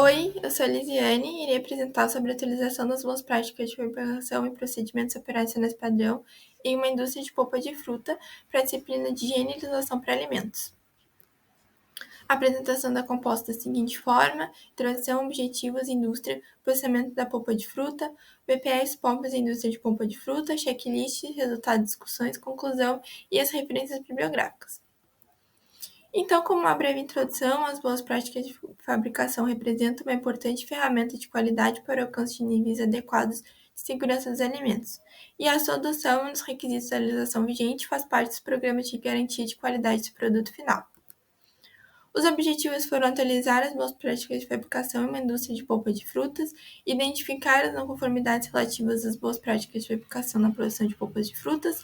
Oi, eu sou a Lisiane e irei apresentar sobre a utilização das boas práticas de fabricação e procedimentos operacionais padrão em uma indústria de polpa de fruta para a disciplina de higienização para alimentos. A apresentação da composta da seguinte forma: introdução, objetivos, indústria, processamento da polpa de fruta, BPS, polpas e indústria de polpa de fruta, checklist, resultado de discussões, conclusão e as referências bibliográficas. Então, como uma breve introdução, as boas práticas de fabricação representam uma importante ferramenta de qualidade para o alcance de níveis adequados de segurança dos alimentos, e a sua adoção nos requisitos da legislação vigente faz parte dos programas de garantia de qualidade do produto final. Os objetivos foram atualizar as boas práticas de fabricação em uma indústria de polpa de frutas, identificar as não conformidades relativas às boas práticas de fabricação na produção de polpas de frutas,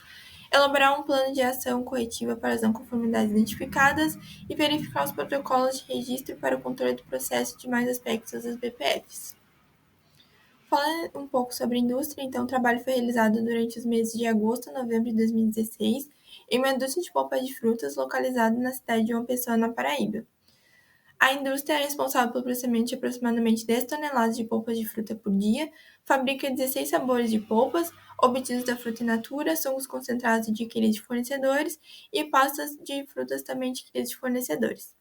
elaborar um plano de ação corretiva para as não conformidades identificadas e verificar os protocolos de registro para o controle do processo de mais aspectos das BPFs. Falando um pouco sobre a indústria, então o trabalho foi realizado durante os meses de agosto a novembro de 2016 em uma indústria de polpa de frutas localizada na cidade de João Pessoa, na Paraíba. A indústria é responsável pelo processamento de aproximadamente 10 toneladas de polpas de fruta por dia, fabrica 16 sabores de polpas, obtidos da fruta in natura, sucos concentrados adquiridos de fornecedores e pastas de frutas também adquiridas de fornecedores.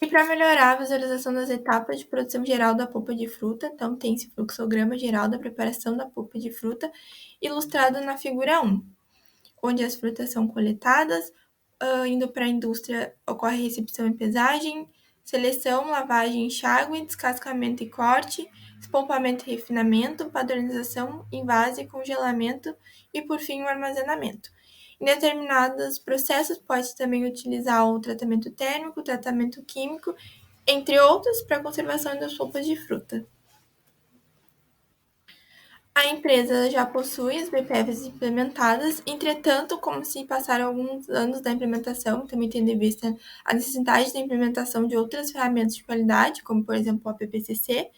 E para melhorar a visualização das etapas de produção geral da polpa de fruta, então tem-se o fluxograma geral da preparação da polpa de fruta, ilustrado na figura 1, onde as frutas são coletadas, indo para a indústria ocorre a recepção e pesagem, seleção, lavagem, enxágue, descascamento e corte, espolpamento e refinamento, padronização, invase, congelamento e, por fim, o armazenamento. Em determinados processos, pode também utilizar o tratamento térmico, tratamento químico, entre outros, para a conservação das polpas de fruta. A empresa já possui as BPFs implementadas, entretanto, como se passaram alguns anos da implementação, também tendo em vista a necessidade da implementação de outras ferramentas de qualidade, como por exemplo a PPCC,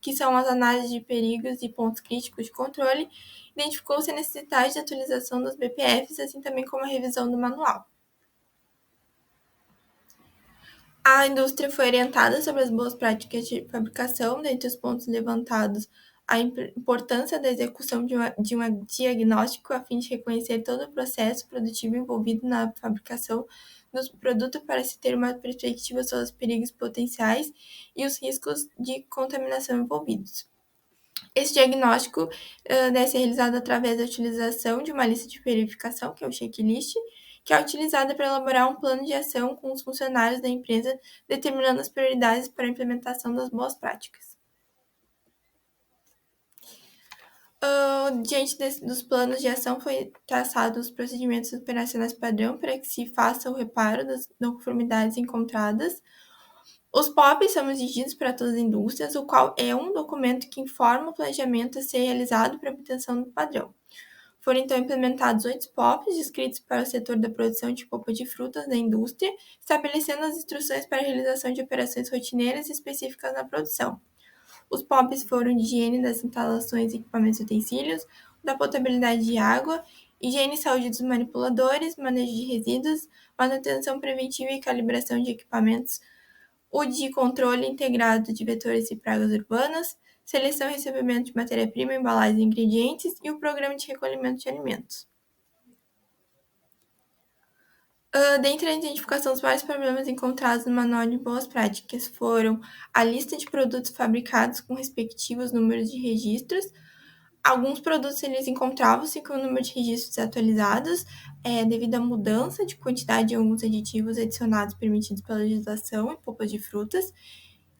que são as análises de perigos e pontos críticos de controle, identificou-se a necessidade de atualização das BPFs, assim também como a revisão do manual. A indústria foi orientada sobre as boas práticas de fabricação, dentre os pontos levantados a importância da execução de um diagnóstico a fim de reconhecer todo o processo produtivo envolvido na fabricação dos produtos para se ter uma perspectiva sobre os perigos potenciais e os riscos de contaminação envolvidos. Esse diagnóstico deve ser realizado através da utilização de uma lista de verificação, que é o checklist, que é utilizada para elaborar um plano de ação com os funcionários da empresa, determinando as prioridades para a implementação das boas práticas. Diante dos planos de ação, foi traçado os procedimentos operacionais padrão para que se faça o reparo das não conformidades encontradas. Os POPs são exigidos para todas as indústrias, o qual é um documento que informa o planejamento a ser realizado para a obtenção do padrão. Foram então implementados 8 POPs descritos para o setor da produção de polpa de frutas da indústria, estabelecendo as instruções para a realização de operações rotineiras específicas na produção. Os POPs foram de higiene das instalações, equipamentos e utensílios, da potabilidade de água, higiene e saúde dos manipuladores, manejo de resíduos, manutenção preventiva e calibração de equipamentos, o de controle integrado de vetores e pragas urbanas, seleção e recebimento de matéria-prima, embalagens e ingredientes e o programa de recolhimento de alimentos. Dentre a identificação dos vários problemas encontrados no Manual de Boas Práticas foram a lista de produtos fabricados com respectivos números de registros. Alguns produtos eles encontravam-se com o número de registros desatualizados devido à mudança de quantidade de alguns aditivos adicionados permitidos pela legislação em polpas de frutas,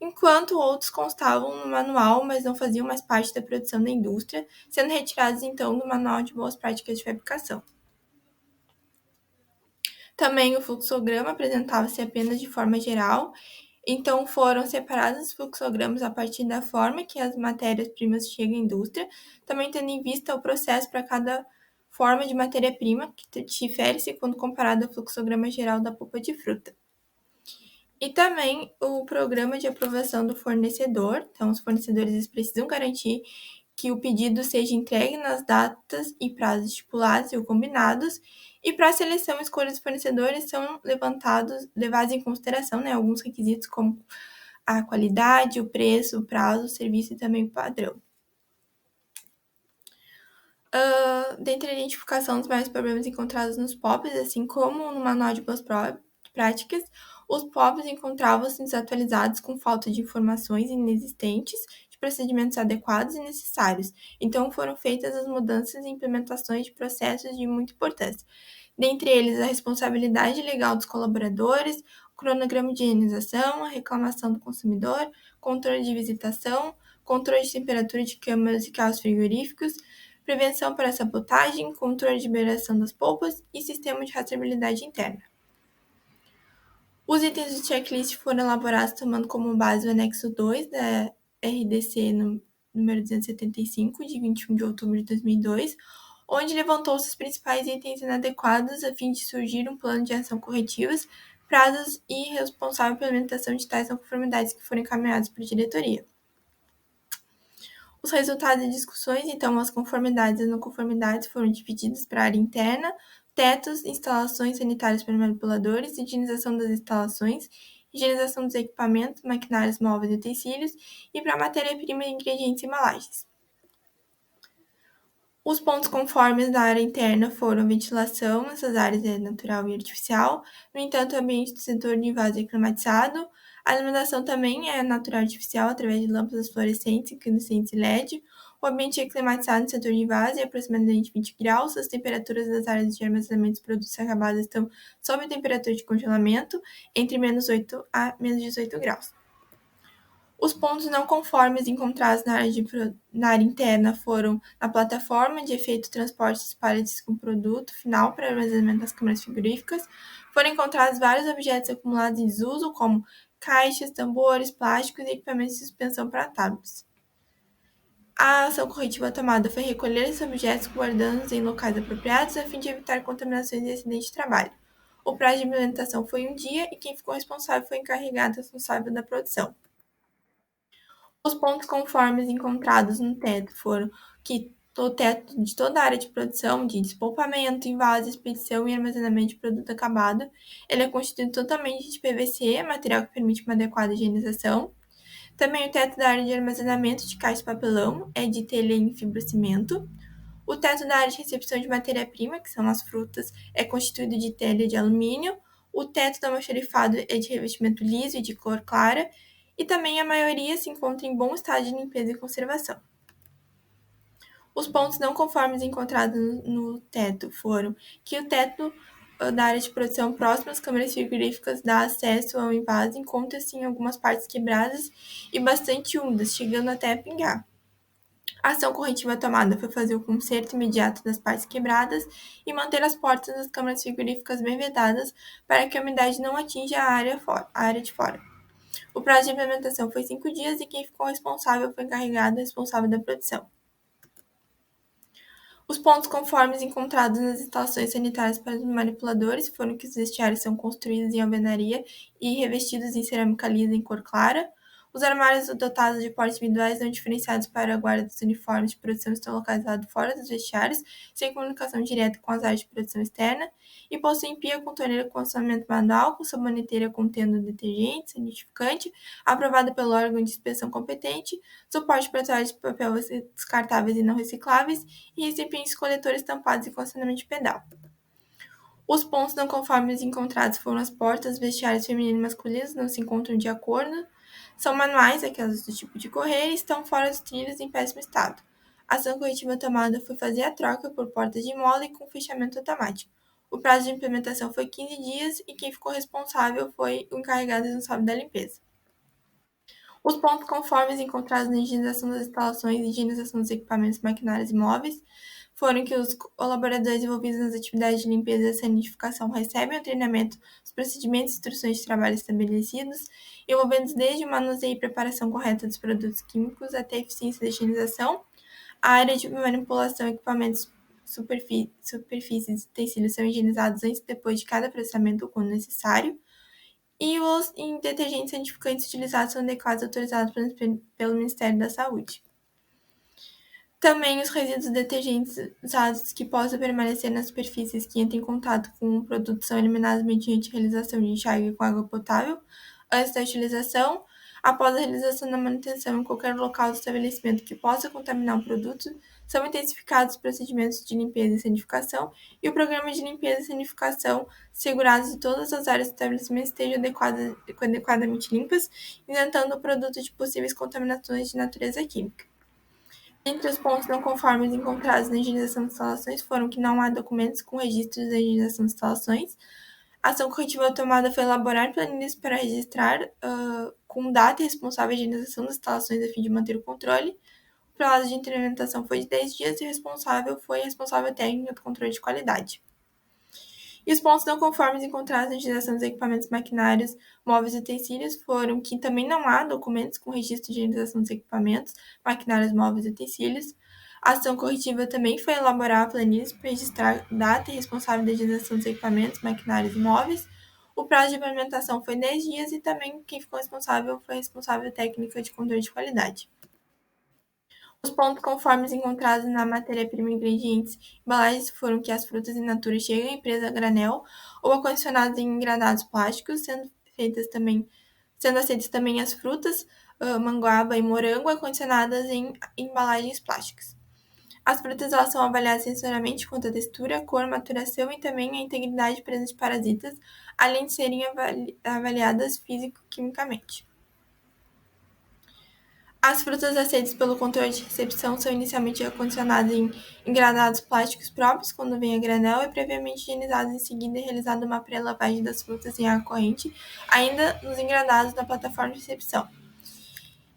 enquanto outros constavam no manual, mas não faziam mais parte da produção da indústria, sendo retirados então do Manual de Boas Práticas de Fabricação. Também o fluxograma apresentava-se apenas de forma geral, então foram separados os fluxogramas a partir da forma que as matérias-primas chegam à indústria, também tendo em vista o processo para cada forma de matéria-prima, que difere-se quando comparado ao fluxograma geral da polpa de fruta. E também o programa de aprovação do fornecedor, então os fornecedores eles precisam garantir que o pedido seja entregue nas datas e prazos estipulados ou combinados, e para a seleção e escolha dos fornecedores são levados em consideração alguns requisitos como a qualidade, o preço, o prazo, o serviço e também o padrão. Dentre a identificação dos maiores problemas encontrados nos POPs, assim como no Manual de Boas Práticas, os POPs encontravam-se desatualizados com falta de informações inexistentes, de procedimentos adequados e necessários. Então, foram feitas as mudanças e implementações de processos de muita importância. Dentre eles, a responsabilidade legal dos colaboradores, o cronograma de higienização, a reclamação do consumidor, controle de visitação, controle de temperatura de câmaras e carros frigoríficos, prevenção para sabotagem, controle de liberação das polpas e sistema de rastreabilidade interna. Os itens do checklist foram elaborados tomando como base o anexo 2 da RDC número 275, de 21 de outubro de 2002, onde levantou-se os principais itens inadequados a fim de surgir um plano de ação corretivas, prazos e responsável pela implementação de tais não conformidades que foram encaminhados para a diretoria. Os resultados de discussões, então, as conformidades e não conformidades foram divididos para a área interna, tetos, instalações sanitárias para manipuladores, higienização das instalações, higienização dos equipamentos, maquinários, móveis e utensílios, e para a matéria-prima, ingredientes e embalagens. Os pontos conformes da área interna foram ventilação, essas áreas é natural e artificial, no entanto, o ambiente do setor de vaso é climatizado. A iluminação também é natural e artificial através de lâmpadas fluorescentes, incandescentes e LED. O ambiente é climatizado no setor de vaso é aproximadamente 20 graus. As temperaturas das áreas de armazenamento dos produtos acabados estão sob a temperatura de congelamento, entre menos 8 a menos 18 graus. Os pontos não conformes encontrados na área interna foram na plataforma de efeito transporte dos pallets com produto final para armazenamento das câmaras frigoríficas. Foram encontrados vários objetos acumulados em desuso, como caixas, tambores, plásticos e equipamentos de suspensão para tablets. A ação corretiva tomada foi recolher esses objetos guardando-os em locais apropriados a fim de evitar contaminações e acidentes de trabalho. O prazo de implementação foi 1 dia e quem ficou responsável foi o encarregado responsável da produção. Os pontos conformes encontrados no teto foram que o teto de toda a área de produção, de despolpamento, envase, expedição e armazenamento de produto acabado, ele é constituído totalmente de PVC, material que permite uma adequada higienização. Também o teto da área de armazenamento de caixa de papelão é de telha em fibrocimento. O teto da área de recepção de matéria-prima, que são as frutas, é constituído de telha de alumínio. O teto do almoxarifado é de revestimento liso e de cor clara. E também a maioria se encontra em bom estado de limpeza e conservação. Os pontos não conformes encontrados no teto foram que o teto da área de produção próxima às câmaras frigoríficas dá acesso ao invase encontra-se em algumas partes quebradas e bastante úmidas, chegando até a pingar. A ação corretiva tomada foi fazer o conserto imediato das partes quebradas e manter as portas das câmaras frigoríficas bem vedadas para que a umidade não atinja a área de fora. O prazo de implementação foi 5 dias e quem ficou responsável foi o encarregado responsável da produção. Os pontos conformes encontrados nas instalações sanitárias para os manipuladores foram que os vestiários são construídos em alvenaria e revestidos em cerâmica lisa em cor clara. Os armários dotados de portas individuais não diferenciados para a guarda dos uniformes de produção estão localizados fora dos vestiários, sem comunicação direta com as áreas de produção externa, e possuem pia com torneira com acionamento manual, com saboneteira contendo detergente, sanitificante, aprovada pelo órgão de inspeção competente, suporte para toalhas de papel descartáveis e não recicláveis, e recipientes coletores tampados e com acionamento de pedal. Os pontos não conformes encontrados foram as portas, vestiários feminino e masculinos não se encontram de acordo, são manuais, aquelas do tipo de correr, e estão fora dos trilhos em péssimo estado. A ação corretiva tomada foi fazer a troca por portas de mola e com fechamento automático. O prazo de implementação foi 15 dias e quem ficou responsável foi o encarregado responsável da limpeza. Os pontos conformes encontrados na higienização das instalações e higienização dos equipamentos, maquinários e móveis foram que os colaboradores envolvidos nas atividades de limpeza e sanitificação recebem o treinamento dos procedimentos e instruções de trabalho estabelecidos, envolvendo desde o manuseio e preparação correta dos produtos químicos até a eficiência da higienização. A área de manipulação, equipamentos, superfícies e utensílios são higienizados antes e depois de cada processamento quando necessário. E os detergentes sanitificantes utilizados são adequados e autorizados pelo Ministério da Saúde. Também os resíduos detergentes usados que possam permanecer nas superfícies que entrem em contato com o produto são eliminados mediante realização de enxágue com água potável antes da utilização. após a realização da manutenção em qualquer local do estabelecimento que possa contaminar um produto, são intensificados os procedimentos de limpeza e sanificação e o programa de limpeza e sanificação, assegurados que todas as áreas do estabelecimento estejam adequadamente limpas, isentando o produto de possíveis contaminações de natureza química. Entre os pontos não conformes encontrados na higienização das instalações foram que não há documentos com registros da higienização das instalações. A ação corretiva tomada foi elaborar planilhas para registrar com data e responsável a higienização das instalações a fim de manter o controle. O prazo de implementação foi de 10 dias e o responsável foi responsável técnico do controle de qualidade. E os pontos não conformes encontrados na higienização dos equipamentos, maquinários, móveis e utensílios foram que também não há documentos com registro de higienização dos equipamentos, maquinários, móveis e utensílios. A ação corretiva também foi elaborar planilhas para registrar data e responsável da higienização dos equipamentos, maquinários e móveis. O prazo de implementação foi 10 dias e também quem ficou responsável foi a responsável técnica de controle de qualidade. Os pontos conformes encontrados na matéria-prima, ingredientes e embalagens foram que as frutas in natura cheguem à empresa a granel ou acondicionadas em engradados plásticos, sendo aceitas também as frutas, manguaba e morango, acondicionadas em embalagens plásticas. As frutas elas são avaliadas sensorialmente quanto à textura, cor, maturação e também a integridade de presença de parasitas, além de serem avaliadas físico-quimicamente. As frutas aceitas pelo controle de recepção são inicialmente acondicionadas em engradados plásticos próprios quando vêm a granel e previamente higienizadas. Em seguida é realizada uma pré-lavagem das frutas em água corrente, ainda nos engradados da plataforma de recepção.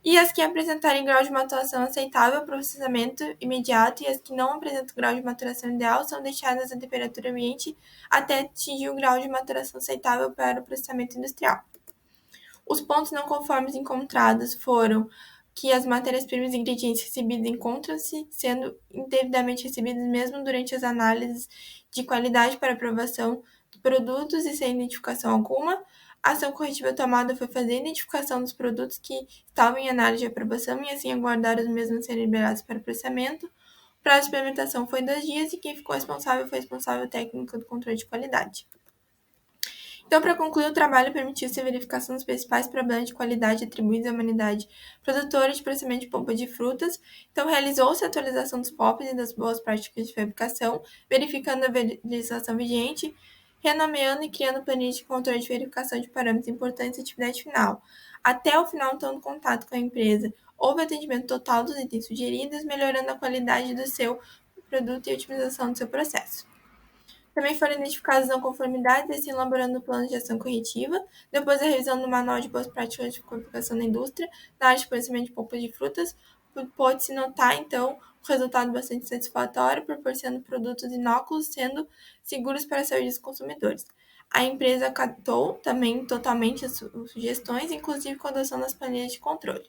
E as que apresentarem grau de maturação aceitável, processamento imediato, e as que não apresentam grau de maturação ideal são deixadas a temperatura ambiente até atingir o grau de maturação aceitável para o processamento industrial. Os pontos não conformes encontrados foram que as matérias-primas e ingredientes recebidos encontram-se sendo indevidamente recebidos mesmo durante as análises de qualidade para aprovação dos produtos e sem identificação alguma. A ação corretiva tomada foi fazer a identificação dos produtos que estavam em análise de aprovação e assim aguardar os mesmos serem liberados para processamento. O prazo de implementação foi 2 dias e quem ficou responsável foi o responsável técnico do controle de qualidade. Então, para concluir, o trabalho permitiu-se a verificação dos principais problemas de qualidade atribuídos à humanidade produtora de processamento de polpa de frutas. Então, realizou-se a atualização dos POPs e das boas práticas de fabricação, verificando a legislação vigente, renomeando e criando planilhas de controle de verificação de parâmetros importantes da atividade final. Até o final, então, do contato com a empresa, houve atendimento total dos itens sugeridos, melhorando a qualidade do seu produto e a otimização do seu processo. Também foram identificadas não conformidades e assim elaborando o plano de ação corretiva. Depois da revisão do manual de boas práticas de fabricação na indústria, na área de processamento de polpas de frutas, pode-se notar, então, um resultado bastante satisfatório, proporcionando produtos inóculos, sendo seguros para a saúde dos consumidores. A empresa acatou também totalmente as sugestões, inclusive com a adoção das planilhas de controle.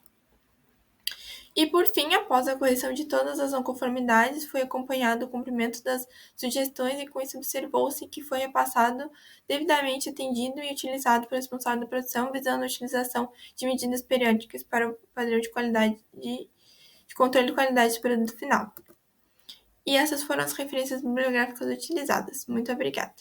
E, por fim, após a correção de todas as não conformidades, foi acompanhado o cumprimento das sugestões e com isso observou-se que foi repassado devidamente atendido e utilizado pelo responsável da produção, visando a utilização de medidas periódicas para o padrão de qualidade de controle de qualidade do produto final. E essas foram as referências bibliográficas utilizadas. Muito obrigada.